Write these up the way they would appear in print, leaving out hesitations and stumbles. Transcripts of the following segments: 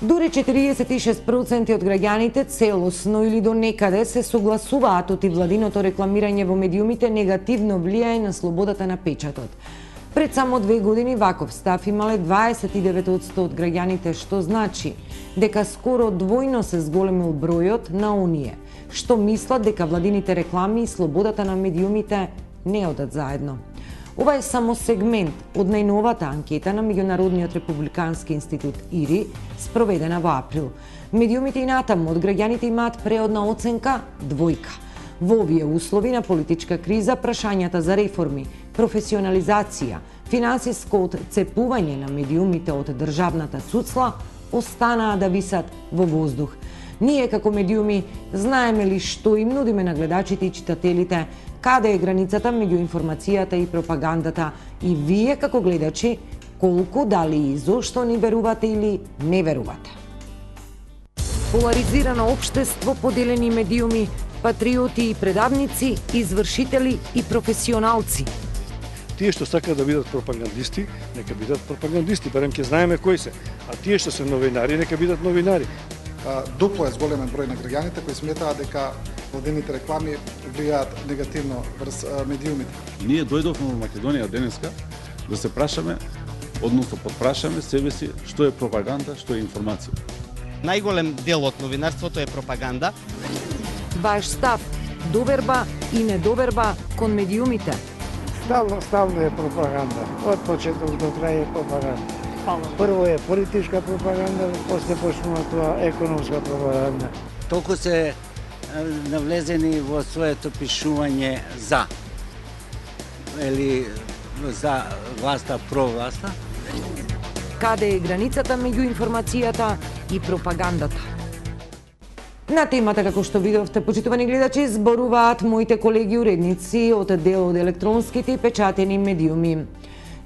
Дури 46% од граѓаните целосно или до некаде се согласуваат оти владиното рекламирање во медиумите негативно влијае на слободата на печатот. Пред само 2 години ваков став имале 29% од граѓаните, што значи дека скоро двојно се зголемил бројот на оние што мислат дека владините реклами и слободата на медиумите не одат заедно. Ова е само сегмент од најновата анкета на Меѓународниот републикански институт ИРИ, спроведена во април. Медиумите и натаму од граѓаните имаат преодна оценка 2. Во овие услови на политичка криза, прашањата за реформи, професионализација, финансиско отцепување на медиумите од државната цуцла останаа да висат во воздух. Ние како медиуми знаеме ли што им нудиме на гледачите и читателите, каде е границата меѓу информацијата и пропагандата, и вие како гледачи колку, дали и зошто ни верувате или не верувате. Поларизирано општество, поделени медиуми, патриоти и предавници, извршители и професионалци. Тие што сакаат да бидат пропагандисти, нека бидат пропагандисти, барем ќе знаеме кои се. А тие што се новинари, нека бидат новинари. Дупло е зголемен број на граѓаните кои сметаат дека владините реклами влијаат негативно врз медиумите. Ние дојдовме во Македонија денеска да се прашаме, односно подпрашаме себе си што е пропаганда, што е информација. Најголем дел од новинарството е пропаганда. Ваш став, доверба и недоверба кон медиумите. Стално е пропаганда. Од почеток до крај е пропаганда. Прво е политичка пропаганда, после почнува тоа економска пропаганда. Толку се навлезени во своето пишување за или за власта, про власта. Каде е границата меѓу информацијата и пропагандата? На темата, како што видовте, почитувани гледачи, зборуваат моите колеги уредници од дел од електронските и печатени медиуми.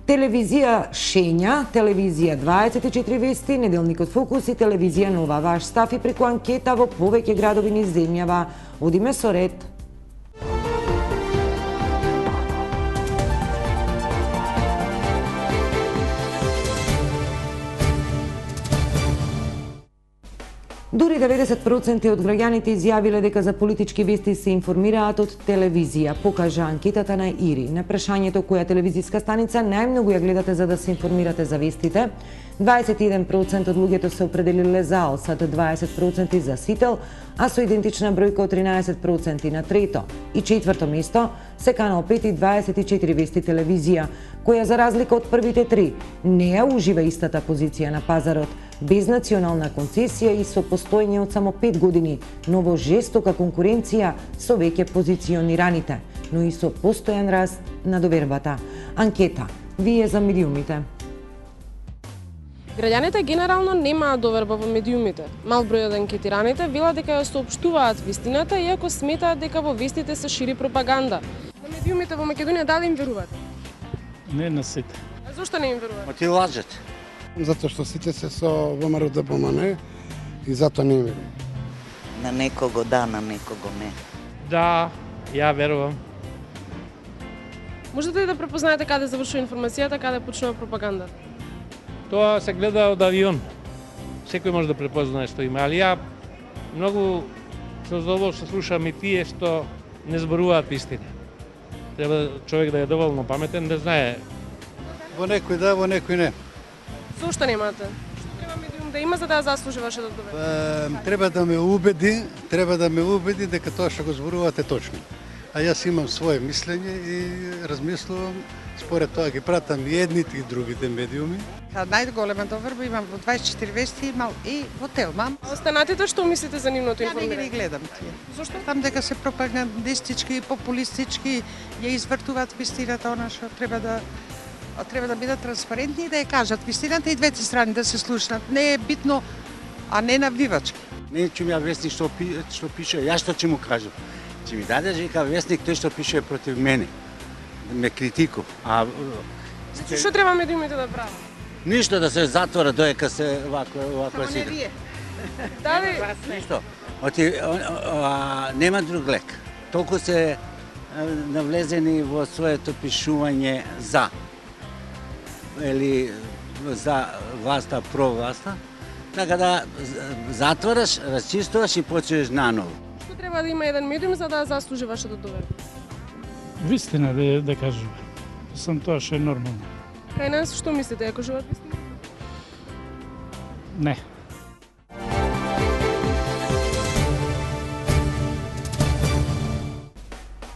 Телевизија Шења, телевизија 24 вести, неделникот Фокус и телевизија Нова. Ваш став и преку анкета во повеќе градови низ земјава. Одиме со ред. Дури 90% од граѓаните изјавиле дека за политички вести се информираат од телевизија, покажа анкетата на ИРИ. На прашањето која телевизиска станица најмногу ја гледате за да се информирате за вестите, 21% од луѓето се определиле за Алсат, 20% за Сител, а со идентична бројка од 13% на трето и четврто место се Канал 5 и 24 вести телевизија, која за разлика од првите три не ја ужива истата позиција на пазарот, без национална концесија и со постоење од само 5 години, но во жестока конкуренција со веќе позиционираните, но и со постојан раст на довербата. Анкета. Вие за медиумите. Граѓаните генерално немаат доверба во медиумите. Мал број од анкетираните велат дека ја соопштуваат вистината, иако сметаат дека во вестите се шири пропаганда. На медиумите во Македонија дали им верувате? Не на сите. А зошто не им верувате? Ти лажат. Затоа што сите се со ВМРО-ДПМН и затоа не верувам. На некого да, на некого не. Да, ја верувам. Можете ли да препознаете каде завршува информацијата, каде почнува пропаганда? Тоа се гледа од авион. Секој може да препознае што има, али ја многу со задоволство слушам и тие што не зборуваат вистина. Треба човек да е доволно паметен да знае. Во некој да, во некој не. Зошто немате? Што треба медиум да има за да ја заслужи вашето доверие? Треба да ме убеди дека тоа што го зборувате точно. А јас имам свое мислење и размислувам, според тоа ги пратам и едните и другите медиуми. Најголема доверба имам во 24 вести, имал и во Телмам. А останатите што мислите за нивното информирање? Ја не ги гледам тие. Зошто? Там дека се пропагандистички, популистички, ја извртуваат вистината, она што треба да бидат транспарентни и да ја кажат вистината и двете страни да се слушнат. Не е битно, а не навдивачки. Не чум ја вестник што пише, јас што ќе му кажам. Ќе ми даде вика вестник тој што пише против мене. Ме критикува. Значи што треба медиумите да прават? Ништо, да се затвора доека се ваква сида. Не вие. Дали? Ништо. Нема друг лек. Толку се навлезени во своето пишување за или за власта, про власта, Така да затвораш, расчистуваш и почнеш наново. Што треба да има еден медиум за да заслужи вашата доверба? Вистина да кажува. Сам тоа што е нормално. Кај нас што мислите, ако кажуваат вистина? Не.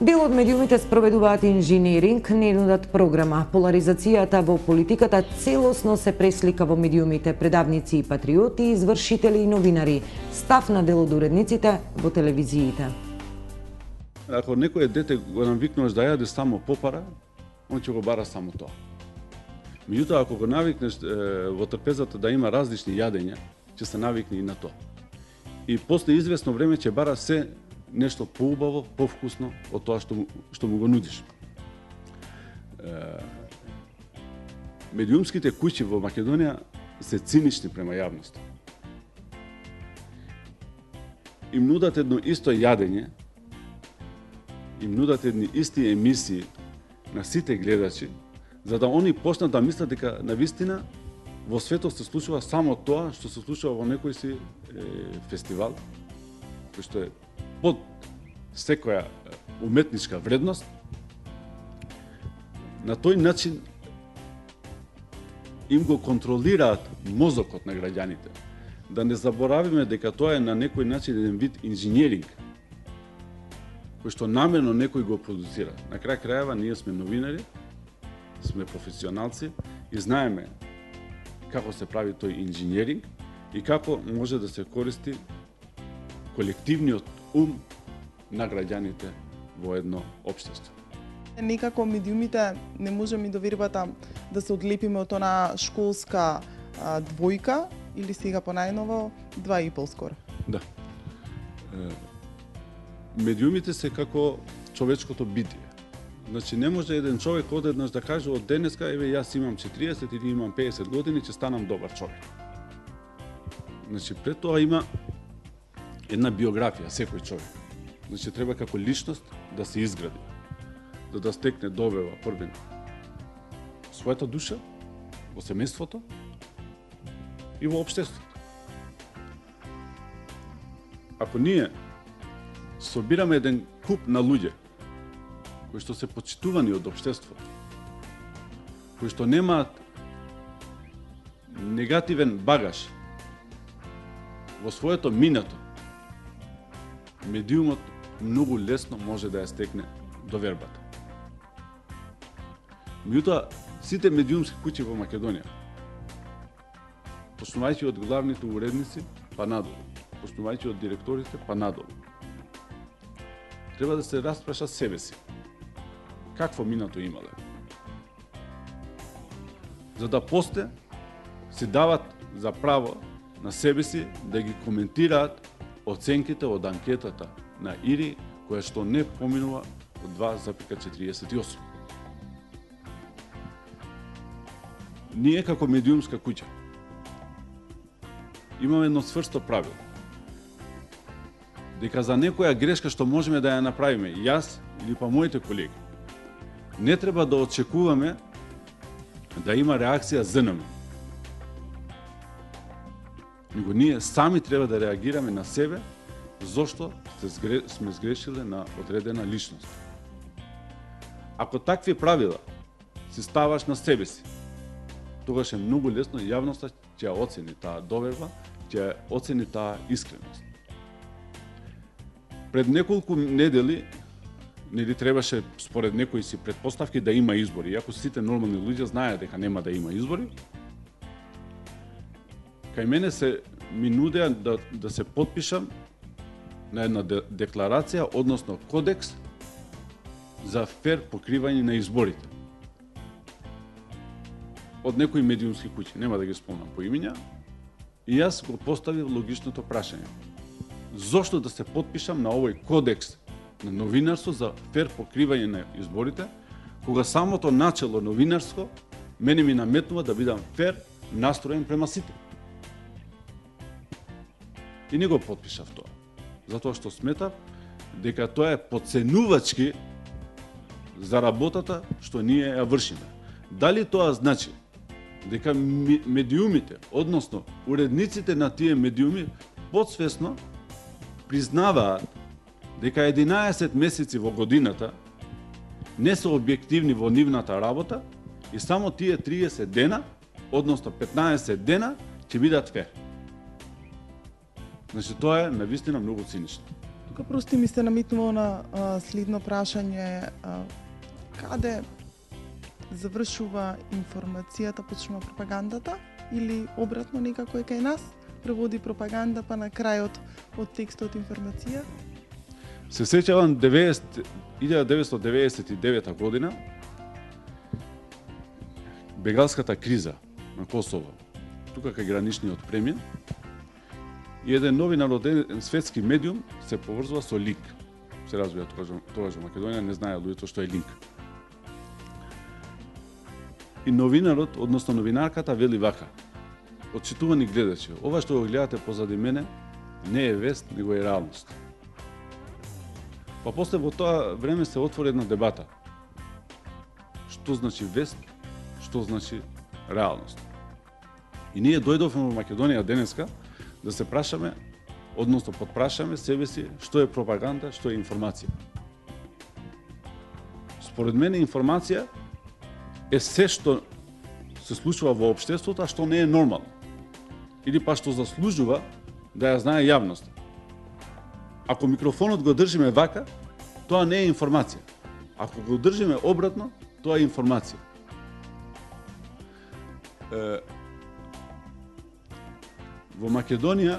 Дел од медиумите спроведуваат инженеринг, не нудат програма. Поларизацијата во политиката целосно се преслика во медиумите, предавници и патриоти, извршители и новинари. Став на дел од уредниците во телевизиите. Ако некој дете го навикнуваш да јаде само попара, он ќе го бара само тоа. Меѓутоа, ако го навикнеш во трпезата да има различни јадења, ќе се навикне и на тоа. И после извесно време ќе бара се нешто поубаво, повкусно од тоа што му го нудиш. Медиумските куќи во Македонија се цинични према јавноста. Им нудат едно исто јадење, им нудат едни исти емисии на сите гледачи, за да они почнат да мислат дека навистина во светот се случува само тоа што се случува во некој си фестивал, кој што е под секоја уметничка вредност. На тој начин им го контролираат мозокот на граѓаните. Да не заборавиме дека тоа е на некој начин еден вид инженеринг, кој што намерно некој го продуцира. На крај крајава ние сме новинари, сме професионалци и знаеме како се прави тој инженеринг и како може да се користи колективниот ум на граѓаните во едно општество. Некако медиумите не можеме до вербата да се одлепиме од она школска двојка или сега понајново 2,5 скоро. Да. Медиумите се како човечкото битие. Значи не може еден човек одеднаш да каже од денеска еве јас имам 40 или имам 50 години ќе станам добар човек. Значи пред тоа има една биографија секој човек. Значи треба како личност да се изгради, да стекне добива првен својата душа во семејството и во општеството. Ако ние собираме еден куп на луѓе кои што се почитувани од општеството, кои што немаат негативен багаж во своето минато, медиумот многу лесно може да ја стекне довербата. Меѓутоа, сите медиумски куќи во Македонија, почнувајќи од главните уредници па надолу, почнувајќи од директорите па надолу, треба да се распрашат себе си. Какво минато имале? За да после си дават за право на себе си да ги коментираат оценките од анкетата на ИРИ, која што не поминува од 2,48. Ние како медиумска куќа имаме едно цврсто правило. Дека за некоја грешка што можеме да ја направиме, јас или па моите колеги, не треба да очекуваме да има реакција ЗНМ. Него ние сами треба да реагираме на себе, зошто сме сгрешиле на одредена личност. Ако такви правила си ставаш на себе си, тогаш е многу лесно јавноста ќе ја оцени таа доверба, ќе ја оцени таа искреност. Пред неколку недели нели требаше според некои си претпоставки да има избори. Иако сите нормални луѓе знаеат дека нема да има избори, кај мене ми нудеа да се потпишам на една декларација, односно кодекс за фер покривање на изборите. Од некои медиумски куќи, нема да ги спомнам по имиња, и јас го поставив логичното прашање. Зошто да се потпишам на овој кодекс на новинарство за фер покривање на изборите, кога самото начело новинарско мене ми наметнува да бидам фер настроен према сите. И не го потпишав тоа, затоа што сметав дека тоа е потценувачки за работата што ние ја вршиме. Дали тоа значи дека медиумите, односно уредниците на тие медиуми, подсвесно признаваат дека 11 месеци во годината не се објективни во нивната работа и само тие 30 дена, односно 15 дена, ќе бидат фер. Значи, тоа е навистина многу цинично. Тука просто ми се намитнува на следно прашање, каде завршува информацијата, почнува пропагандата, или обратно некако е кај нас, преводи пропаганда, па на крајот од текстот информација? Се сеќавам 1999 година, бегалската криза на Косово, тука кај граничниот премин, и еден новинар од еден светски медиум се поврзува со линк. Се развија тогаш во Македонија, не знае луѓето што е линк. И новинарот, односно новинарката, вели вака: отчитувани гледачи, ова што го гледате позади мене не е вест, него е реалност. Па после во тоа време се отвори една дебата. Што значи вест, што значи реалност? И ние дојдовме во Македонија денеска да се прашаме, односно подпрашаме себе си што е пропаганда, што е информација. Според мене информација е се што се случува во општеството, а што не е нормално. Или па што заслужува да ја знае јавноста. Ако микрофонот го држиме вака, тоа не е информација. Ако го држиме обратно, тоа е информација. Во Македонија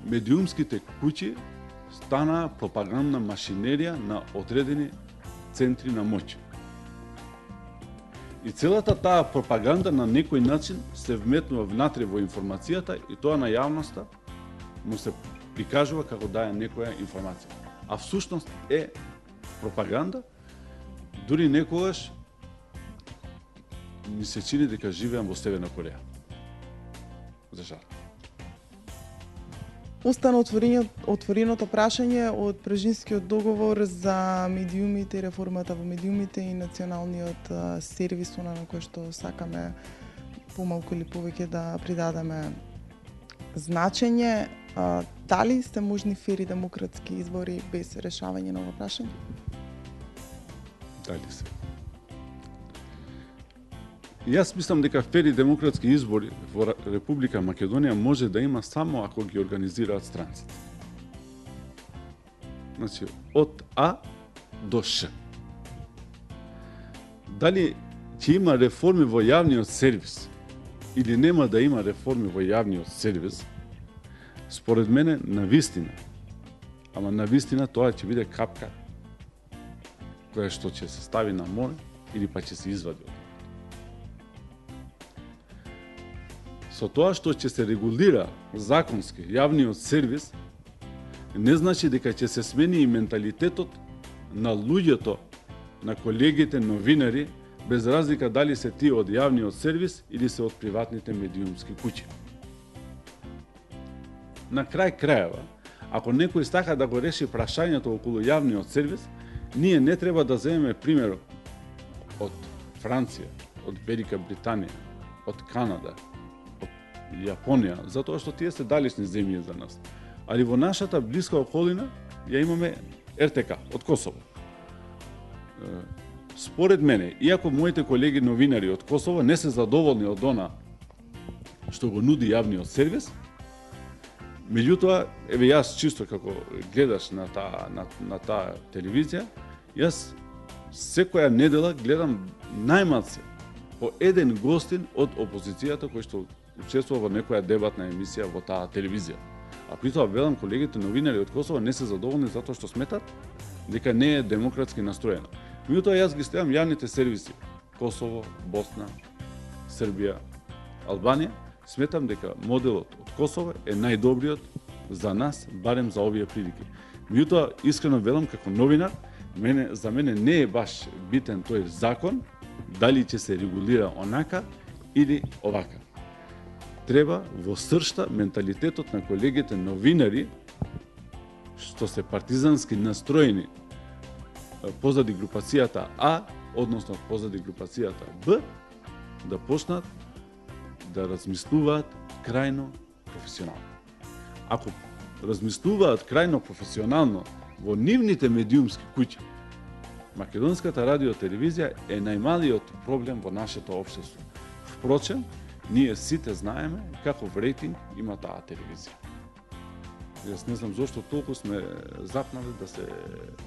медиумските куќи станаа пропагандна машинерија на одредени центри на моќ. И целата таа пропаганда на некој начин се вметнува внатре во информацијата и тоа на јавноста му се прикажува како да е некоја информација. А всушност е пропаганда, дури некогаш ми се чини дека живеам во Северна Кореја. За жал. Остана отвореното прашање од Пражинскиот договор за медиумите и реформата во медиумите и националниот сервис, на кој што сакаме помалку или повеќе да придадеме значење. Дали се можни фери демократски избори без решавање на ова прашање? Дали се. Јас мислам дека фери демократски избори во Република Македонија може да има само ако ги организираат странците. Значи, од А до Ш. Дали ќе има реформи во јавниот сервис или нема да има реформи во јавниот сервис, според мене, навистина. Ама навистина тоа ќе биде капка која што ќе се стави на море или па ќе се извади. Со тоа што ќе се регулира законски јавниот сервис, не значи дека ќе се смени и менталитетот на луѓето, на колегите новинари, без разлика дали се тие од јавниот сервис или се од приватните медиумски куќи. На крај крајава, ако некој сака да го реши прашањето околу јавниот сервис, ние не треба да земеме пример од Франција, од Велика Британија, од Канада, Јапонија, затоа што тие се далечни земји за нас. Али во нашата блиска околина ја имаме РТК од Косово. Според мене, иако моите колеги новинари од Косово не се задоволни од она што го нуди јавниот сервис, меѓутоа, еве јас чисто како гледаш на таа телевизија, јас секоја недела гледам најмалце по еден гостин од опозицијата кој што учествува во некоја дебатна емисија во таа телевизија. А при тоа велам, колегите новинари од Косово не се задоволни затоа што сметат дека не е демократски настроена. Меѓутоа јас ги следам јавните сервиси Косово, Босна, Србија, Албанија, сметам дека моделот од Косово е најдобриот за нас, барем за овие прилики. Меѓутоа искрено велам како новинар, за мене не е баш битен тој закон, дали ќе се регулира онака или овака. Треба во сршта менталитетот на колегите новинари што се партизански настроени позади групацијата А, односно позади групацијата Б, да почнат да размислуваат крајно професионално. Ако размислуваат крајно професионално во нивните медиумски куќи, Македонската радио телевизија е најмалиот проблем во нашето општество. Впрочем, ние сите знаеме каков рейтинг има таа телевизија. Јас не знам зошто толку сме запнали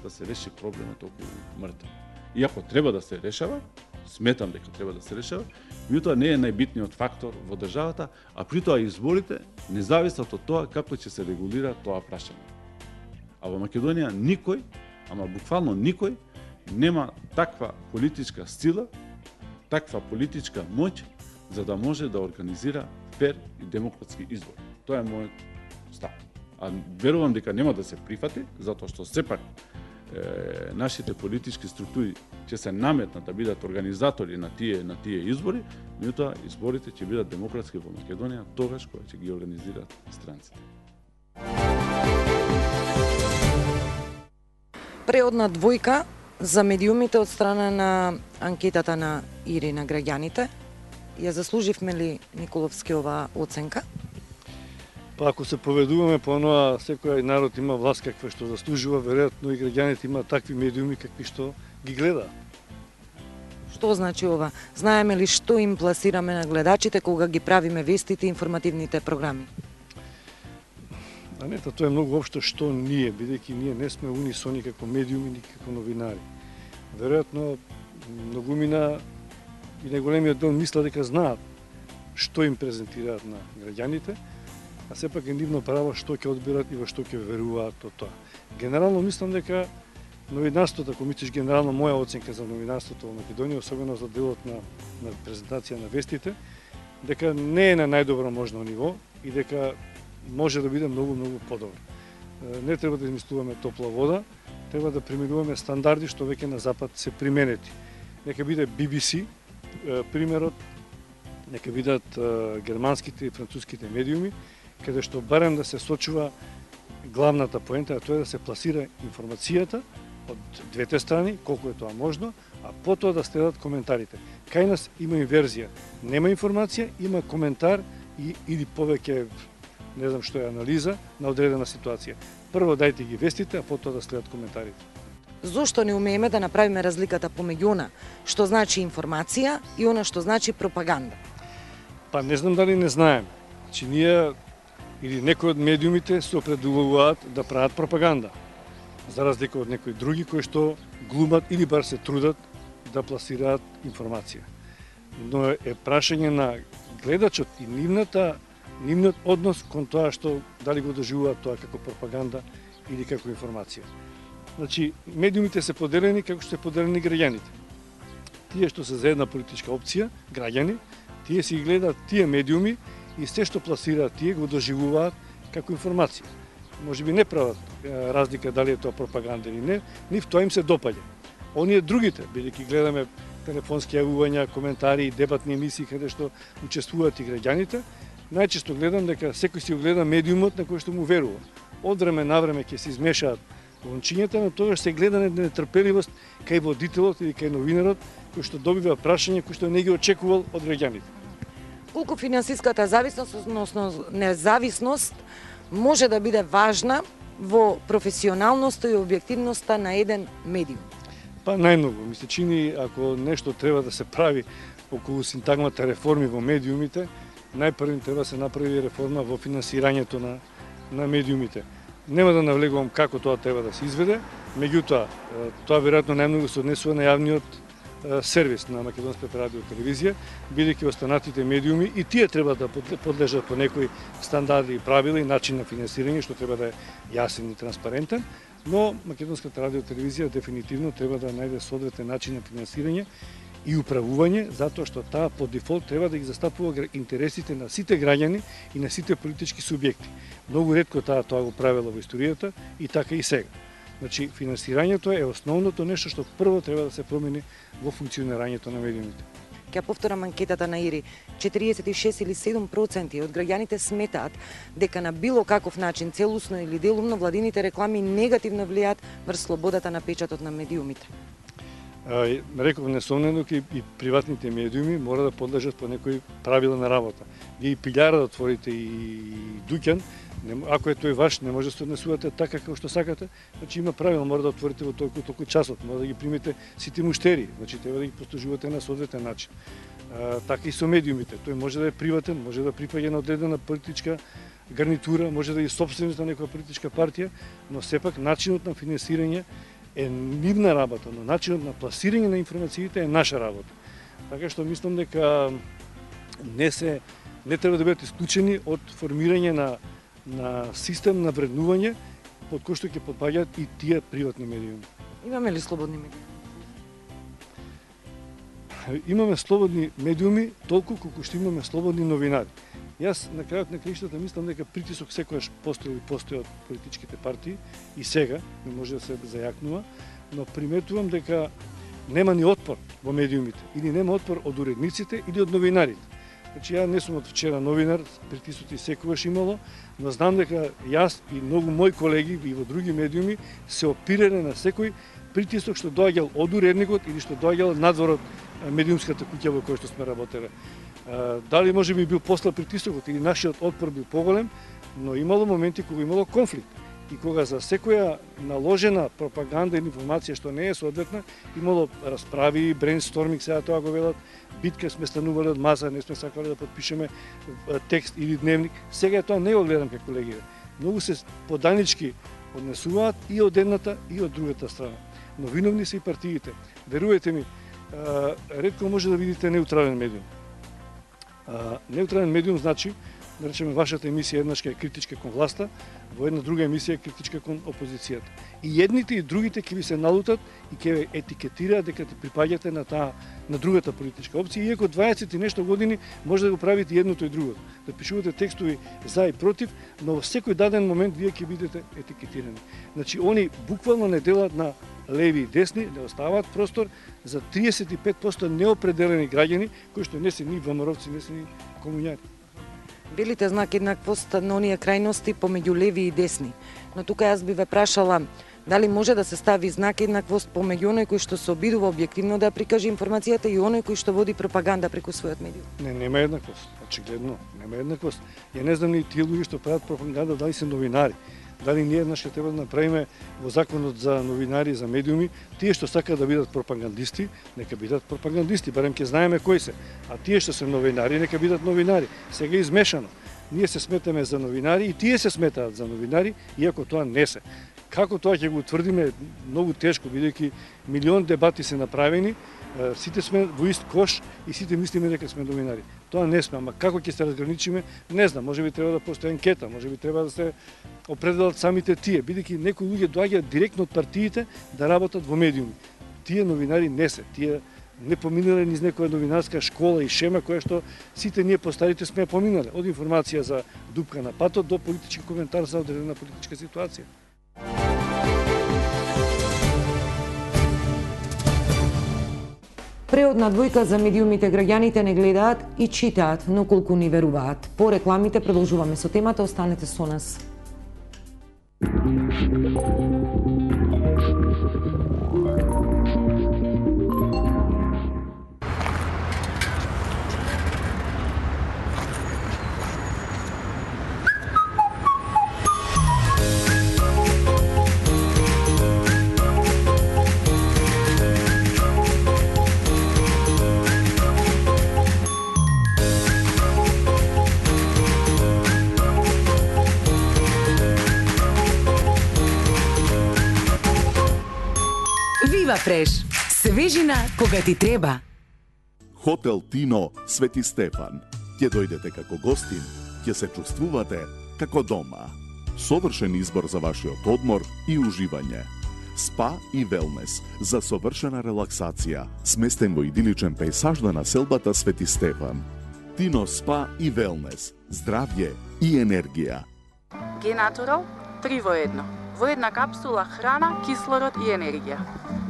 да се реши проблемот околу мртви. Иако треба да се решава, сметам дека треба да се решава, меѓутоа не е најбитниот фактор во државата, а притоа изборите не зависат од тоа како ќе се регулира тоа прашање. А во Македонија никој, ама буквално никој, нема таква политичка сила, таква политичка моќ за да може да организира фер и демократски избор. Тоа е мојот став. А верувам дека нема да се прифати, затоа што сепак нашите политички структури ќе се наметнат да бидат организатори на тие избори, меѓутоа изборите ќе бидат демократски во Македонија тогаш кога ќе ги организираат странците. Преодна двојка за медиумите од страна на анкетата на Ири на граѓаните. Ја заслуживме ли Николовски оваа оценка? Па ако се поведуваме по оноа секој народ има власт каква што заслужува, веројатно и граѓаните има такви медиуми какви што ги гледаат. Што значи ова? Знаеме ли што им пласираме на гледачите кога ги правиме вестите и информативните програми? Анета, тоа е многу општо што ние, бидејќи ние не сме унисони како медиуми ни како новинари. Веројатно многумина и најголемиот дел мисла дека знаат што им презентираат на граѓаните, а сепак е нивно право што ќе одберат и во што ќе веруваат од тоа. Генерално мислам дека новинарството, ако мислиш генерално моја оценка за новинарството во Македонија, особено за делот на презентација на вестите, дека не е на најдобро можно ниво и дека може да биде многу подобро. Не треба да измислуваме топла вода, треба да применуваме стандарди што веќе на запад се применети. Нека биде BBC примерот, нека бидат германските и француските медиуми, каде што барем да се сочува главната поента, а тоа е да се пласира информацијата од двете страни, колку е тоа можно, а потоа да следат коментарите. Кај нас има инверзија, нема информација, има коментар или повеќе, не знам што е анализа на одредена ситуација. Прво дајте ги вестите, а потоа да следат коментарите. Зошто не умееме да направиме разликата помеѓу она што значи информација и она што значи пропаганда? Па не знам дали не знаеме. Значи ние или некои од медиумите се определуваат да прават пропаганда, за разлика од некои други кои што глумат или бар се трудат да пласираат информација. Но е прашање на гледачот и нивниот однос кон тоа што дали го доживуваат тоа како пропаганда или како информација. Значи, медиумите се поделени како што се поделени граѓаните. Тие што се за една политичка опција, граѓани, тие си гледаат тие медиуми и се што пласираат тие го доживуваат како информација. Можеби не прават разлика дали е тоа пропаганда или не, нив тоа им се допаѓа. Оние другите, бидејќи гледаме телефонски јавувања, коментари и дебатни емисии каде што учествуваат и граѓаните, најчесто гледам дека секој си го гледа медиумот на кој што му верува. Од време на време ќе се измешаат вончињата, но тогаш се гледа нетрпеливост кај водителот или кај новинарот кој што добива прашање кој што не ги очекувал од граѓаните. Колку финансиската зависност, односно независност, може да биде важна во професионалноста и објективноста на еден медиум? Па најмногу. Ми се чини, ако нешто треба да се прави околу синтагмата реформи во медиумите, најпрвим треба да се направи реформа во финансирањето на медиумите. Нема да навлегувам како тоа треба да се изведе, меѓутоа, тоа веројатно најмногу се однесува на јавниот сервис на Македонската радио телевизија, бидејќи останатите медиуми и тие треба да подлежат по некои стандарди и правила и начин на финансирање што треба да е јасен и транспарентен, но Македонската радио телевизија дефинитивно треба да најде соодветен начин на финансирање и управување, затоа што таа по дефолт треба да ги застапува интересите на сите граѓани и на сите политички субјекти. Многу ретко тоа го правела во историјата и така и сега. Значи, финансирањето е основното нешто што прво треба да се промени во функционирањето на медиумите. Ќе повторам анкетата на Ири. 46 или 7% од граѓаните сметаат дека на било каков начин, целусно или делумно, владините реклами негативно влијаат врз слободата на печатот на медиумите. Реков несомнено и приватните медиуми мора да подлежат по некои правила на работа. Вие и пилјара да отворите и дуќан, ако е тој ваш, не може да се однесувате така како што сакате, значи има правила, мора да отворите во толку часот, мора да ги примете сите муштери, значи треба да ги послужувате на соодветен начин. Така и со медиумите, тој може да е приватен, може да припаѓа на одредена политичка гарнитура, може да е собственост на некоја политичка партија, но сепак начинот на финансирање е нивна работа, но начинот на пласирање на информациите е наша работа. Така што мислам дека не треба да бидат исклучени од формирање на систем на вреднување под кој што ќе потпаѓаат и тие приватни медиуми. Имаме ли слободни медиуми? Имаме слободни медиуми толку колку што имаме слободни новинари. Јас на крајот на краиштата мислам дека притисок секогаш постои од политичките партии и сега не може да се зајакнува, но приметувам дека нема ни отпор во медиумите или нема отпор од уредниците или од новинарите. Значи ја не сум од вчера новинар, притисоци секогаш имало, но знам дека јас и многу мои колеги и во други медиуми се опирале на секој притисок што доаѓал од уредникот или што доаѓал надвор од медиумската куќа во која што сме работеле. Дали може би бил после притисокот или нашиот отпор бил поголем, но имало моменти кога имало конфликт и кога за секоја наложена пропаганда или информација што не е соодветна, имало расправи, брейнсторминг, сега тоа го велат, битка, сме станувале од маса, не сме сакале да подпишеме текст или дневник. Сега тоа не го гледам како колегите. Многу се поданички однесуваат и од едната и од другата страна. Но виновни се и партиите. Верувате ми, ретко може да видите неутрален медиум. Неутрален медиум значи, да речеме, вашата емисија еднашка е критичка кон власта, во една друга емисија е критичка кон опозицијата. И едните и другите ќе ви се налутат и ќе ве етикетираат дека ти припаѓате на другата политичка опција, иако 20 и нешто години може да го правите едното и другото. Да пишувате текстови за и против, но во секој даден момент вие ќе бидете етикетирани. Значи, они буквално не делат на леви и десни, не оставаат простор за 35% неопределени граѓани, кои што не се ни ВМРО-вци, не се ни комуњари. Белите знак еднаквост на оние крајности помеѓу леви и десни. Но тука јас би ве прашала дали може да се стави знак еднаквост помеѓу оној кој што се обидува објективно да прикаже информацијата и оној кој што води пропаганда преку својот медиум. Нема еднаквост, очигледно, нема еднаквост. Ја не знам ни тие луѓе што прават пропаганда дали се новинари. Дали ние еднаш ќе треба да направиме во законот за новинари, за медиуми, тие што сакаат да бидат пропагандисти, нека бидат пропагандисти, барем ќе знаеме кои се. А тие што се новинари, нека бидат новинари. Сега е измешано. Ние се сметаме за новинари и тие се сметаат за новинари, иако тоа не се. Како тоа ќе го утврдиме многу тешко, бидејќи милион дебати се направени, сите сме во ист кош и сите мислиме дека сме новинари. Тоа не сме, ама како ќе се разграничиме, не знам, може би треба да постои анкета, може би треба да се определат самите тие, бидејќи некои луѓе доаѓаат директно од партиите да работат во медиуми. Тие новинари не се, тие не поминале низ некоја новинарска школа и шема која што сите ние постарите сме поминале, од информација за дупка на патот до политички коментар за одредена политичка ситуација. Преодна двојка за медиумите граѓаните не гледаат и читаат, но колку ни веруваат. По рекламите продолжуваме со темата, останете со нас. Вива Фреш. Свежина кога ти треба. Хотел Тино Свети Стефан. Ќе дојдете како гостин, ќе се чувствувате како дома. Совршен избор за вашиот одмор и уживање. Спа и велнес за совршена релаксација, сместен во идиличен пејсаж на населбата Свети Стефан. Тино Спа и велнес, здравје и енергија. Генатурал 3 во 1. Во една капсула храна, кислород и енергија.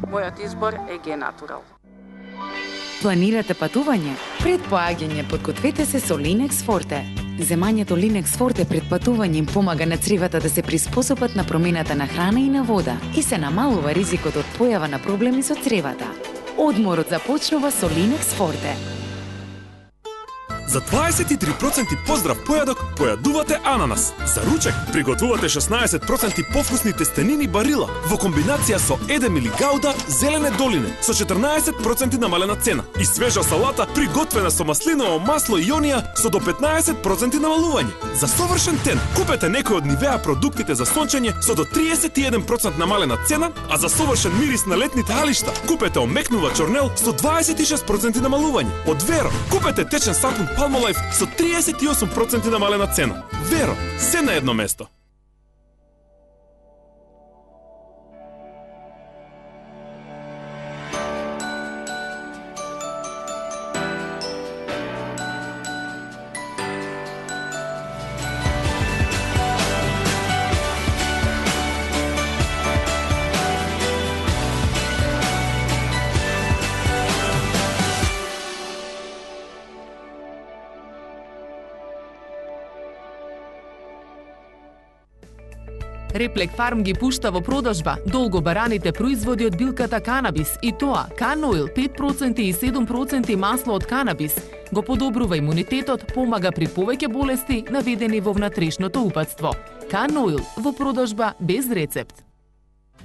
Мојот избор е Генатурал. Планирате патување? Пред поаѓање подгответе се со Линекс Форте. Земањето Линекс Форте пред патување им помага на цревата да се приспособат на промената на храна и на вода и се намалува ризикот од појава на проблеми со цревата. Одморот започнува со Linux Forte. За 23% поздрав појадок, појадувате ананас. За ручек, приготвувате 16% повкусни тестенини барила во комбинација со едем или гауда, зелене долине со 14% намалена цена и свежа салата приготвена со маслиново масло и јонија со до 15% намалување. За совршен тен, купете некој од Нивеа продуктите за сончење со до 31% намалена цена, а за совршен мирис на летните алишта, купете омекнува чорнел со 26% намалување. Од Веро, купете течен сапун Palmolive со 38% намалена цена. Веро, се на едно место. Реплек Фарм ги пушта во продажба долгобараните производи од билката канабис и тоа Каноил 5% и 7% масло од канабис го подобрува имунитетот, помага при повеќе болести наведени во внатрешното упатство. Каноил во продажба без рецепт.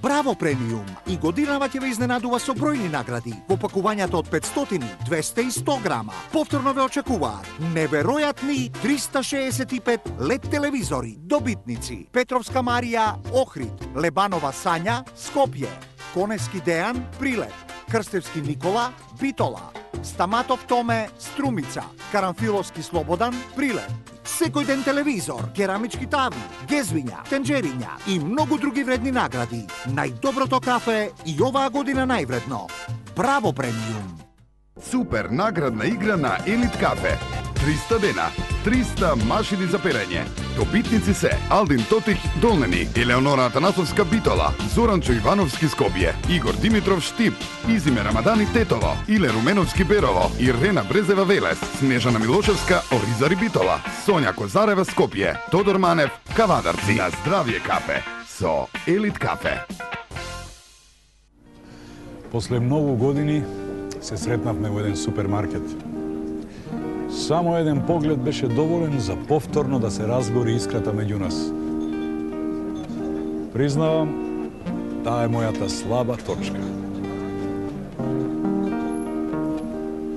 Браво премиум! И годинава ќе ве изненадува со бројни награди во пакувањата од 500, 200 и 100 грама. Повторно ве очекуваат неверојатни 365 LED телевизори, добитници Петровска Марија, Охрид, Лебанова Сања, Скопје, Конески Дејан, Прилеп, Крстевски Никола, Битола, Стаматов Томе, Струмица, Карамфиловски Слободан, Прилеп. Секој ден телевизор, керамички тави, гезвиња, тенџериња и многу други вредни награди. Најдоброто кафе и оваа година највредно. Браво премиум! Супер наградна игра на Елит Кафе. 300 дена, 300 машини за перење. Добитници се Алдин Тотих Долнени, Елеонора Атанасовска Битола, Зоранчо Ивановски Скопје, Игор Димитров Штип, Изиме Рамадани Тетово, Иле Руменовски Берово, Ирена Брезева Велес, Снежана Милошевска Оризари Битола, Сонја Козарева Скопје, Тодор Манев Кавадарци. На здравје кафе со Елит Кафе. После многу години се сретнавме во еден супермаркет. Само еден поглед беше доволен за повторно да се разгори искрата меѓу нас. Признавам, таа е мојата слаба точка.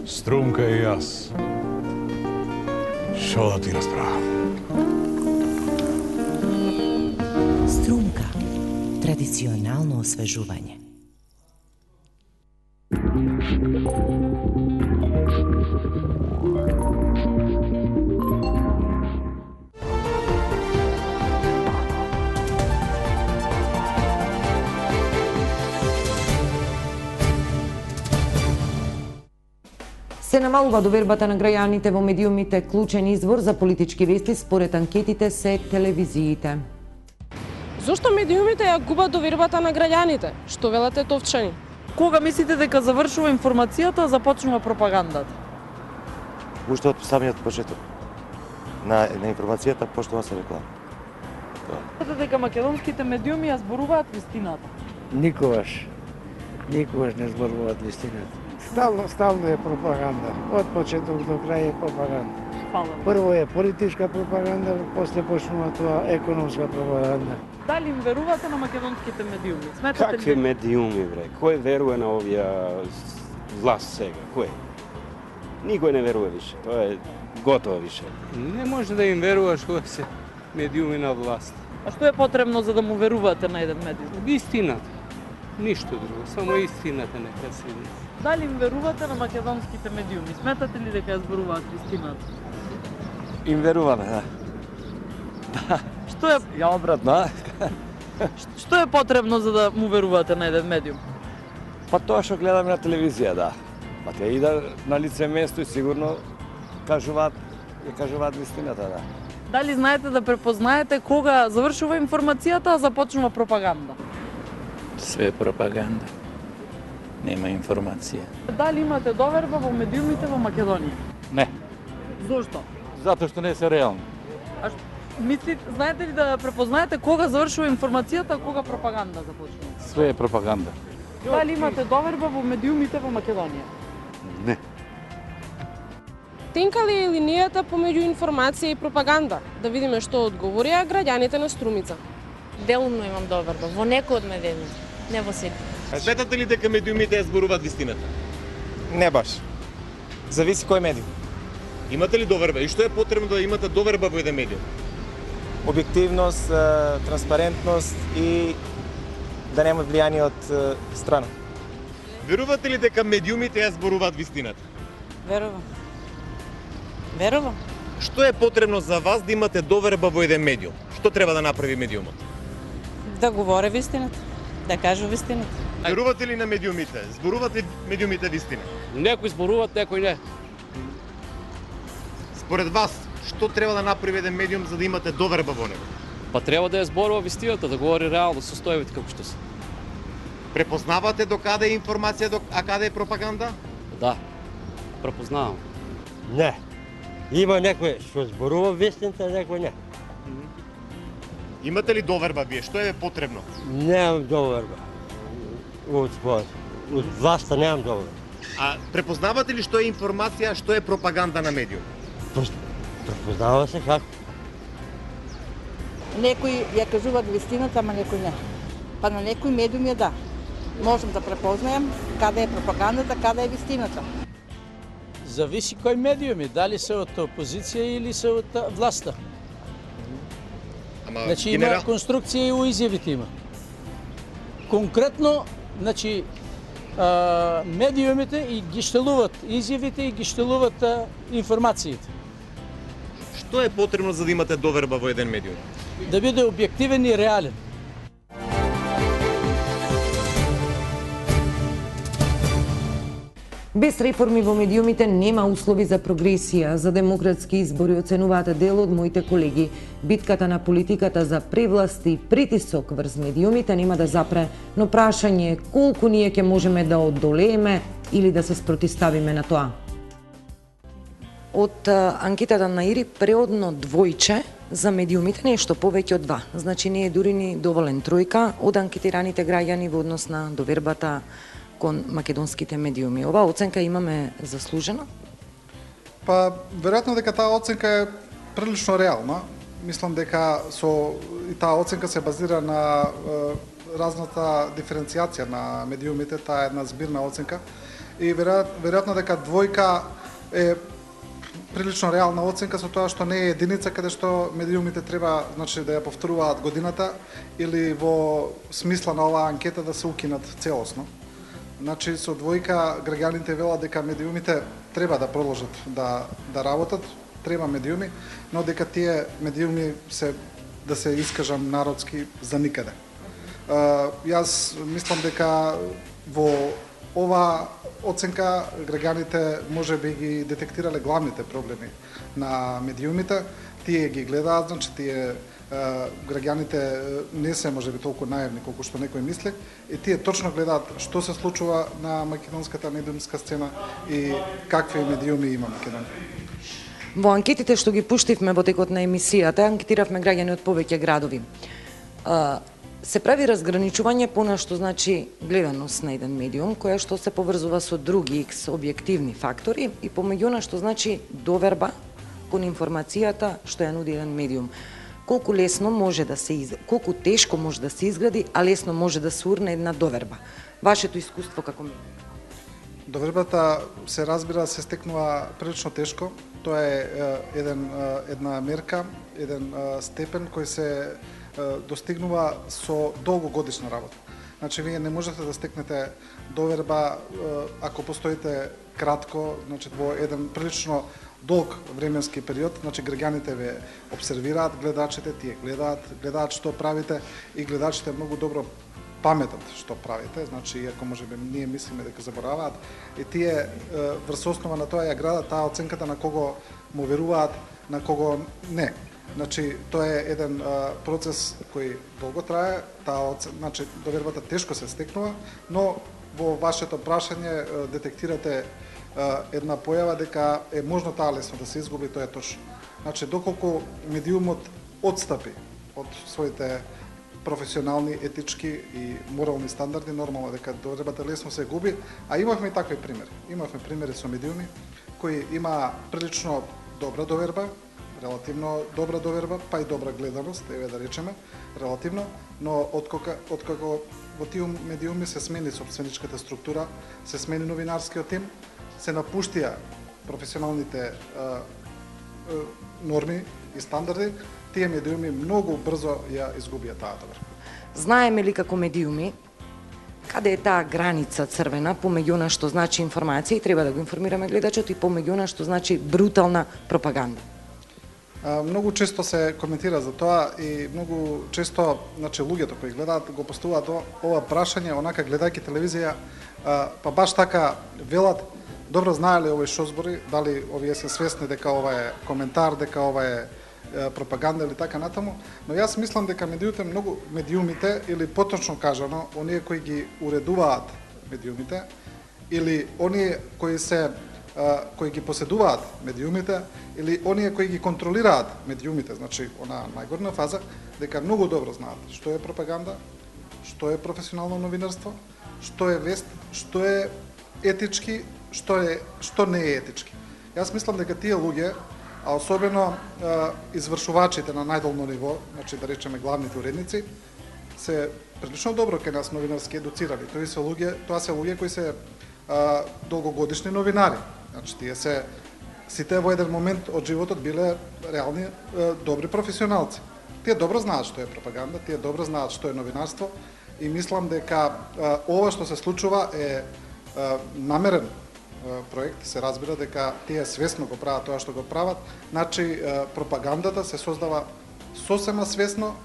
Струмка и јас. Шо да ти расправам? Струмка. Традиционално освежување. Се намалува довербата на граѓаните во медиумите. Клучен извор за политички вести според анкетите се телевизиите. Зошто медиумите ја губат довербата на граѓаните? Што велате товчани? Кога мислите дека завршува информацијата, започнува пропагандата? Уште од самиот почеток на информацијата почнува се реклама. Мислите дека македонските медиуми ја зборуваат вистината? Никогаш не зборуваат вистината. Стално е пропаганда. Од почеток до крај е пропаганда. Прво е политичка пропаганда, после почнува тоа економска пропаганда. Дали им верувате на македонските медиуми? Сметате Какви медиуми, бре? Кој верува на овие власт сега? Кој? Никој не верува више. Тоа е готово више. Не може да им веруваш кога се медиуми на власт. А што е потребно за да му верувате на еден медиум? Истината. Ништо друго, само истината нека се види. Дали им верувате на македонските медиуми? Сметате ли дека ја зборуваат истината? Им веруваме, да. Што е Ја обратно, Што е потребно за да му верувате на еден медиум? Па тоа што гледаме на телевизија, да. Па те и да на лице место и сигурно кажуваат вистината, да. Дали знаете да препознаете кога завршува информацијата, а започнува пропаганда? Све е пропаганда. Нема информација. Дали имате доверба во медиумите во Македонија? Не. Зошто? Затоа што не се реални. Знаете ли да препознаете кога завршува информацијата, а кога пропаганда започнува? Све е пропаганда. Дали имате доверба во медиумите во Македонија? Не. Тенка ли е линијата помеѓу информација и пропаганда? Да видиме што одговорија граѓаните на Струмица. Делумно имам доверба, во некој од медиумите, не во сите. Сметате ли дека медиумите ја зборуваат вистината? Не баш. Зависи кој медиум. Имате ли доверба и што е потребно да имате доверба во еден медиум? Објективност, транспарентност и да нема влијание од страна. Верувате ли дека медиумите ја зборуваат вистината? Верувам. Верувам. Што е потребно за вас да имате доверба во еден медиум? Што треба да направи медиумот? Да говори вистината, да каже вистината. Верувате ли на медиумите? Зборуваат ли медиумите вистина? Некои зборуваат, некои не. Според вас, што треба да направи еден медиум за да имате доверба во него? Па треба да ја зборува вистината, да говори реално состојбите како што се. Препознавате докаде е информација, а каде е пропаганда? Да, препознавам. Не. Има некој што зборува вистината, некој не. Имате ли доверба вие? Што е потребно? Немам доверба. Од власта немам доверба. А препознавате ли што е информација, што е пропаганда на медиум? Препознава се како? Некои ја кажуваат вистината, ама некои не. Па на некои медиуми да. Можам да препознаем каде е пропагандата, каде е вистината. Зависи кој медиуми, дали се од опозиција или се од власта. Значи има конструкција и у изјавите има. Конкретно, значи медиумите и ги штелуваат изјавите и ги штелуваат информациите. Што е потребно за да имате доверба во еден медиум? Да биде објективен и реален. Без реформи во медиумите нема услови за прогресија. За демократски избори оценуваат дел од моите колеги. Битката на политиката за превласт и притисок врз медиумите нема да запре, но прашање е колку ние ќе можеме да одолееме или да се спротиставиме на тоа. Од анкетата на Ири преодно двојче за медиумите нешто повеќе од 2. Значи не е дури ни доволен тројка од анкетираните граѓани во однос на довербата кон македонските медиуми. Оваа оценка имаме заслужено? Па, веројатно дека таа оценка е прилично реална. Мислам дека и таа оценка се базира на разната диференцијација на медиумите, таа е една збирна оценка. И веројатно дека двојка е прилично реална оценка со тоа што не е единица каде што медиумите треба, значи, да ја повторуваат годината или во смисла на оваа анкета да се укинат целосно. Значи, со двојка граѓаните велат дека медиумите треба да продолжат да работат, треба медиуми, но дека тие медиуми да се искажам народски за никаде. Јас мислам дека во ова оценка граѓаните може би ги детектирале главните проблеми на медиумите, тие ги гледаат, значи тие граѓаните не се може би толку наивни колку што некој мисли и тие точно гледаат што се случува на македонската медиумска сцена и какви медиуми има Македонија. Во анкетите што ги пуштивме во текот на емисијата, анкетиравме граѓани од повеќе градови. Се прави разграничување по нешто значи гледаност на еден медиум, која што се поврзува со други X објективни фактори и помеѓу што значи доверба кон информацијата што ја нуди еден медиум. Колку лесно може да се колку тешко може да се изгради, а лесно може да се урне една доверба. Вашето искуство како медиум? Довербата се разбира се стекнува прилично тешко. Тоа е една мерка, еден степен кој се достигнува со долгогодишна работа. Значи, вие не можете да стекнете доверба ако постоите кратко, значи во еден прилично долг временски период, значи граѓаните ве обсервираат, гледачите тие гледаат што правите и гледачите многу добро паметат што правите, значи иако можеби ние мислиме дека забораваат и тие врз основа на тоа ја градат таа оценката на кого му веруваат, на кого не. Значи тоа е еден процес кој долго трае, значи довербата тешко се стекнува, но во вашето прашање детектирате една појава дека е можно таа лесно да се изгуби, тоа е точно. Значи доколку медиумот отстапи од своите професионални, етички и морални стандарди, нормално дека довербата лесно се губи, а имавме и такви примери. Имавме примери со медиуми кои има прилично добра доверба, релативно добра доверба, па и добра гледаност, еве да речеме, релативно, но откако во тие медиуми се смени сопственичката структура, се смени новинарскиот тим, се напуштија професионалните норми и стандарди, тие медиуми многу брзо ја изгубија таа доверба. Знаеме ли како медиуми каде е таа граница црвена помеѓу она што значи информација и треба да го информираме гледачот и помеѓу она што значи брутална пропаганда? Многу често се коментира за тоа и многу често, значи, луѓето кои гледаат го поставуваат ова прашање, онака гледајќи телевизија, па баш така велат, добро знаеле овој што збори, дали овие се свесни дека ова е коментар, дека ова е пропаганда или така натаму, но јас мислам дека медиумите, или поточно кажано, оние кои ги уредуваат медиумите, или оние кои ги поседуваат медиумите, или оние кои ги контролираат медиумите, значи она најгорна фаза, дека многу добро знаат што е пропаганда, што е професионално новинарство, што е вест, што е етички, што не е етички. Јас мислам дека тие луѓе, а особено извршувачите на најдолно ниво, значи да речеме главните уредници, се прилично добро кај нас новинарски едуцирани. Тоа се луѓе кои се долгогодишни новинари. Значи тие се сите во еден момент од животот биле реални добри професионалци. Тие добро знаат што е пропаганда, тие добро знаат што е новинарство и мислам дека ова што се случува е намерен проект, се разбира дека тие свесно го прават тоа што го прават, значи пропагандата се создава сосема свесно,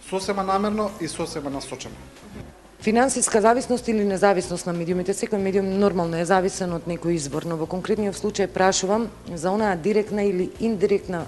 сосема намерно и сосема насочено. Финансиска зависност или независност на медиумите, секој медиум нормално е зависен од некој избор, но во конкретниот случај прашувам за онаа директна или индиректна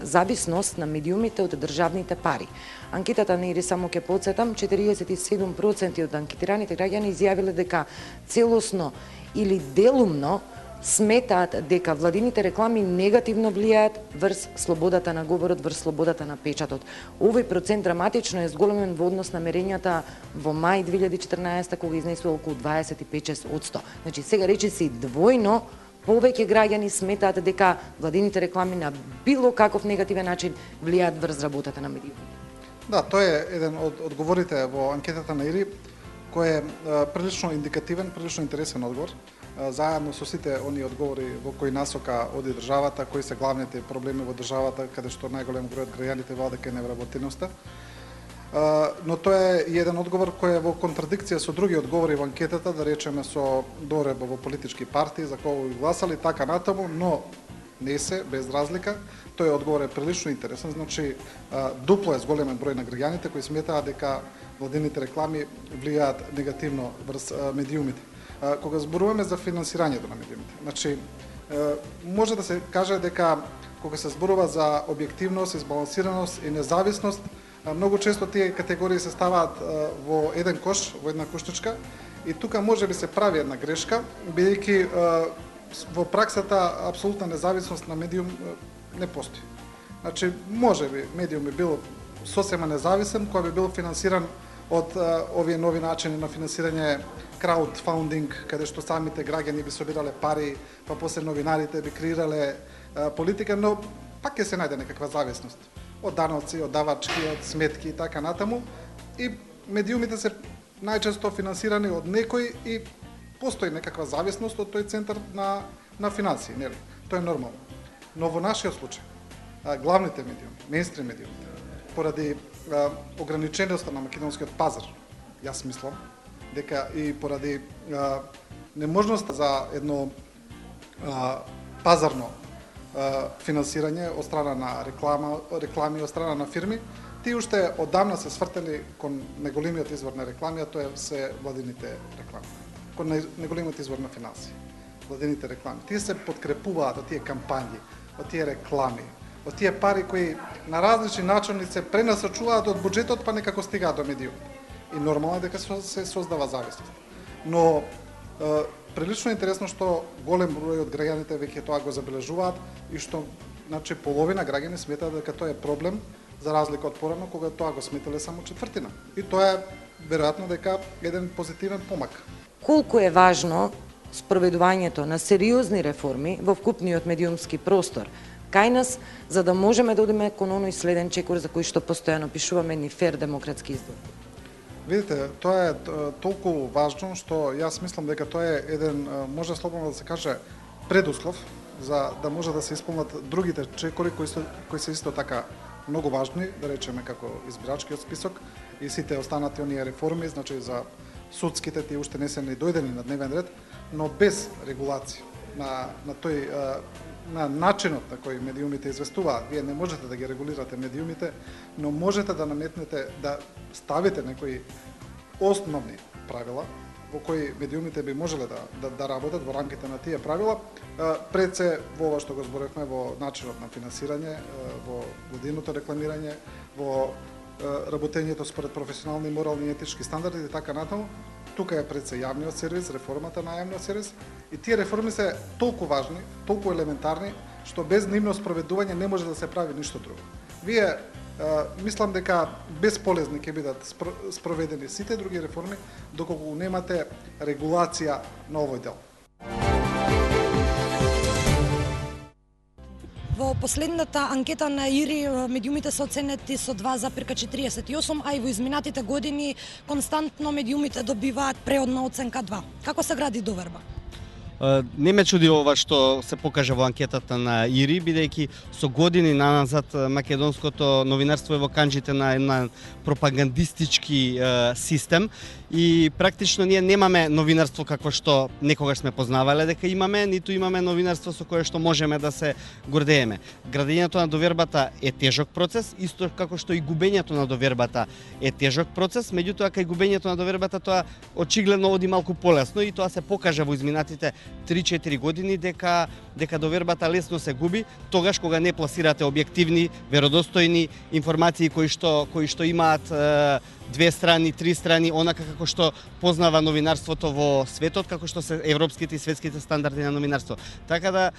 зависност на медиумите од државните пари. Анкетата на ИРИ, само ќе потсетам, 47% од анкетираните граѓани изјавиле дека целосно или делумно сметаат дека владините реклами негативно влијаат врз слободата на говорот, врз слободата на печатот. Овој процент драматично е зголемен во однос на мерењата во мај 2014 кога изнесува околу 25%. Значи сега речиси двојно повеќе граѓани сметаат дека владините реклами на било каков негативен начин влијаат врз работата на медиумите. Да, тоа е еден од одговорите во анкетата на ИРИ, кој е прилично индикативен, прилично интересен одговор. Заедно со сите оние одговори во кои насока оди државата, кои се главните проблеми во државата, каде што најголем број од граѓаните велат дека е невработеноста. Но тоа е еден одговор кој е во контрадикција со други одговори во анкетата, да речеме со доверба во политички партии за кого ги гласали, така натаму, но не се, без разлика. Тој одговор е прилично интересен, значи дупло е зголемен број на граѓаните кои сметаат дека владините реклами влијаат негативно врз медиумите. Кога зборуваме за финансирањето на медиумите, значи може да се каже дека кога се зборува за објективност, избалансираност и независност, многу често тие категории се ставаат во еден кош, во една кошничка, и тука може би се прави една грешка, бидејќи во праксата апсолутна независност на медиум не постои. Значи може би медиум би бил сосема независен, кој би бил финансиран од овие нови начини на финансирање, краудфаундинг, каде што самите граѓани би собирале пари, па после новинарите би креирале политика, но пак ќе се најде некаква зависност од даноци, од давачки, од сметки и така натаму. И медиумите се најчесто финансирани од некој и постои некаква зависност од тој центар на финансии, нели? Тоа е нормално. Но во нашиот случај, главните медиуми, мејнстрим медиумите, поради ограниченоста на македонскиот пазар, јас мислам, дека и поради неможноста за едно пазарно финансирање од страна на реклами од страна на фирми, тие уште оддавна се свртени кон неголемиот извор на реклами, а тоа се владините реклами. Кон неголемиот извор на финансии, владините реклами. Тие се подкрепуваат од тие кампањи, од тие реклами, од тие пари кои на различни начини се пренасочуваат од буџетот, па некако стигаат до медиумите. И нормално е дека се создава зависност. Но прилично интересно што голем број од граѓаните веќе тоа го забележуваат и што, значи, половина граѓани сметаат дека тоа е проблем за разлика од порано кога тоа го сметале само четвртина. И тоа е веројатно дека еден позитивен помак. Колку е важно спроведувањето на сериозни реформи во вкупниот медиумски простор кај нас, за да можеме да одиме кон оној следен чекор за кој што постојано пишуваме ни фер демократски избори? Видите, тоа е толку важно што јас мислам дека тоа е еден, може слободно да се каже, предуслов за да може да се исполнат другите чекори кои се исто така многу важни, да речеме како избирачкиот список и сите останати оние реформи, значи за судските тие уште не се ни дојдени на дневен ред, но без регулација на тој на начинот на кој медиумите известуваат. Вие не можете да ги регулирате медиумите, но можете да наметнете, да ставите некои основни правила во кои медиумите би можеле да работат во рамките на тие правила, пред се во ова што го зборевме во начинот на финансирање, во годиното рекламирање, во работењето според професионални, морални и етички стандарди и така натаму. Тука е пред се јавниот сервис, реформата на јавниот сервис и тие реформи се толку важни, толку елементарни, што без нивно спроведување не може да се прави ништо друго. Вие мислам дека бесполезни ќе бидат спроведени сите други реформи доколку немате регулација на овој дел. Во последната анкета на ИРИ медиумите се оценети со 2,48, а и во изминатите години константно медиумите добиваат преодна оценка 2. Како се гради доверба? Не ме чуди ова што се покажа во анкетата на ИРИ, бидејќи со години наназад македонското новинарство е во канџите на една пропагандистички систем и практично ние немаме новинарство какво што некогаш сме познавале дека имаме, ниту имаме новинарство со кое што можеме да се гордееме. Градењето на довербата е тежок процес, исто како што и губењето на довербата е тежок процес, меѓутоа кај губењето на довербата тоа очигледно оди малку полесно и тоа се покажа во изминатите 3-4 години дека довербата лесно се губи тогаш кога не пласирате објективни, веродостојни информации кои што имаат две страни, три страни, онака како што познава новинарството во светот, како што се европските и светските стандарди на новинарство. Така да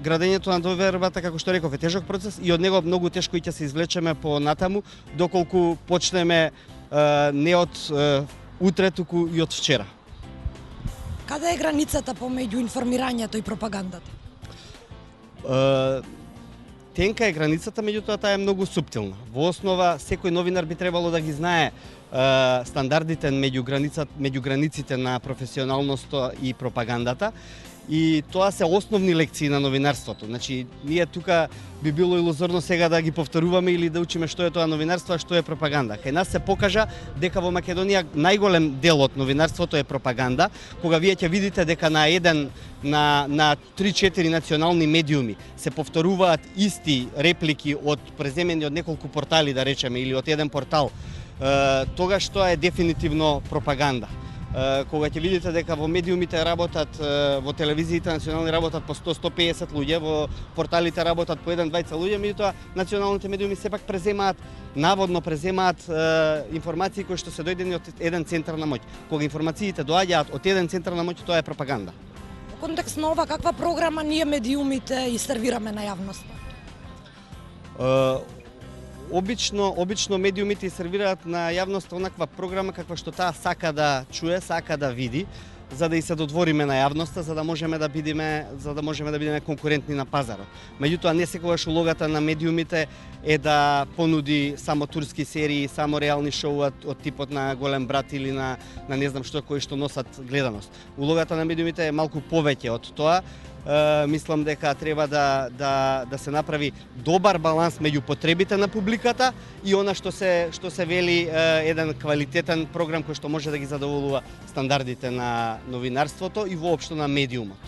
градењето на довербата, како што реков, е тежок процес и од него многу тешко ќе се извлечеме по натаму доколку почнеме не од утре, туку и од вчера. Каде е границата помеѓу информирањето и пропагандата? Тенка е границата, меѓутоа таа е многу суптилна. Во основа, секој новинар би требало да ги знае стандардите меѓу границите на професионалноста и пропагандата. И тоа се основни лекции на новинарството. Значи, ние тука би било илузорно сега да ги повторуваме или да учиме што е тоа новинарство, а што е пропаганда. Кај нас се покажа дека во Македонија најголем дел од новинарството е пропаганда, кога вие ќе видите дека на 3-4 национални медиуми се повторуваат исти реплики од преземени од неколку портали, да речеме, или од еден портал, тогаш тоа е дефинитивно пропаганда. Кога ќе видите дека во медиумите работат, во телевизиите национални работат по 100-150 луѓе, во порталите работат по 1-2 луѓе, меѓутоа националните медиуми сепак наводно преземаат информации кои што се дојдени од еден центар на моќ. Кога информациите доаѓаат од еден центар на моќ, тоа е пропаганда. Во контекст на ова, каква програма ние медиумите и сервираме на јавноста? Обично медиумите сервираат на јавноста онаква програма каква што таа сака да чуе, сака да види, за да и се додвориме на јавноста, за да можеме да бидеме конкурентни на пазарот. Меѓутоа не секогаш улогата на медиумите е да понуди само турски серии, само реални шоуа од типот на Голем брат или на не знам што кои што носат гледаност. Улогата на медиумите е малку повеќе од тоа. Мислам дека треба да се направи добар баланс меѓу потребите на публиката и она што се вели еден квалитетен програм кој што може да ги задоволува стандардите на новинарството и воопшто на медиумот.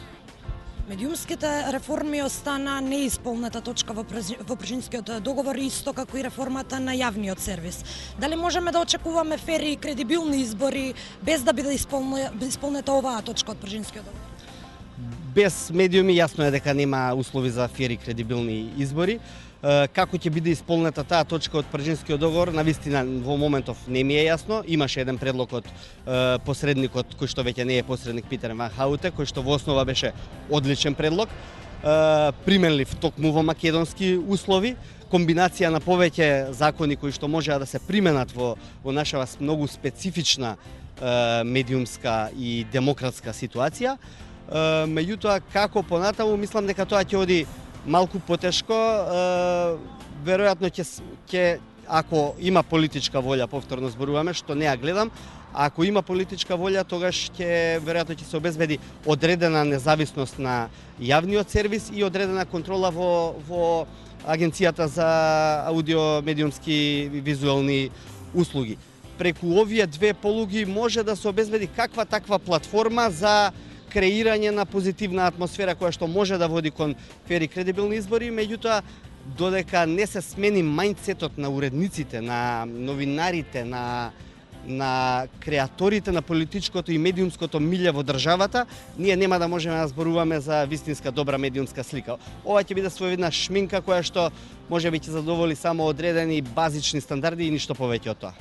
Медиумските реформи остана неисполната точка во Пржинскиот договор, исто како и реформата на јавниот сервис. Дали можеме да очекуваме фери и кредибилни избори без да биде исполнета оваа точка од Пржинскиот договор? Без медиуми јасно е дека нема услови за фери кредибилни избори. Како ќе биде исполнета таа точка од Пржинскиот договор, навистина во моментов не ми е јасно. Имаше еден предлог од посредникот, кој што веќе не е посредник, Питер Ван Хаутен, кој што во основа беше одличен предлог. применлив токму во македонски услови, комбинација на повеќе закони кои што можеа да се применат во нашава многу специфична медиумска и демократска ситуација. Меѓутоа, како понатаму, мислам дека тоа ќе оди малку потешко. Веројатно ќе ако има политичка волја, повторно зборуваме, што не ја гледам, ако има политичка волја, тогаш веројатно ќе се обезбеди одредена независност на јавниот сервис и одредена контрола во Агенцијата за аудиомедиумски визуелни услуги. Преку овие две полуги може да се обезбеди каква таква платформа за креирање на позитивна атмосфера која што може да води кон фери кредибилни избори, меѓутоа додека не се смени мајндсетот на уредниците, на новинарите, на креаторите на политичкото и медиумското милје во државата, ние нема да можеме да зборуваме за вистинска добра медиумска слика. Ова ќе биде своевидна шминка која што можеби ќе задоволи само одредени базични стандарди и ништо повеќе од тоа.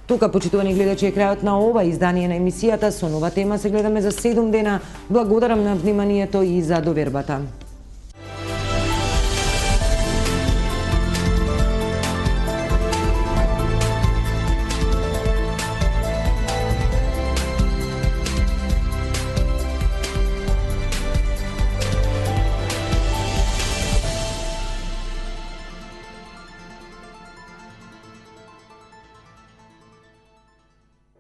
Тука, почитувани гледачи, е крајот на ова издание на емисијата. Со нова тема се гледаме за 7 дена. Благодарам на вниманието и за довербата.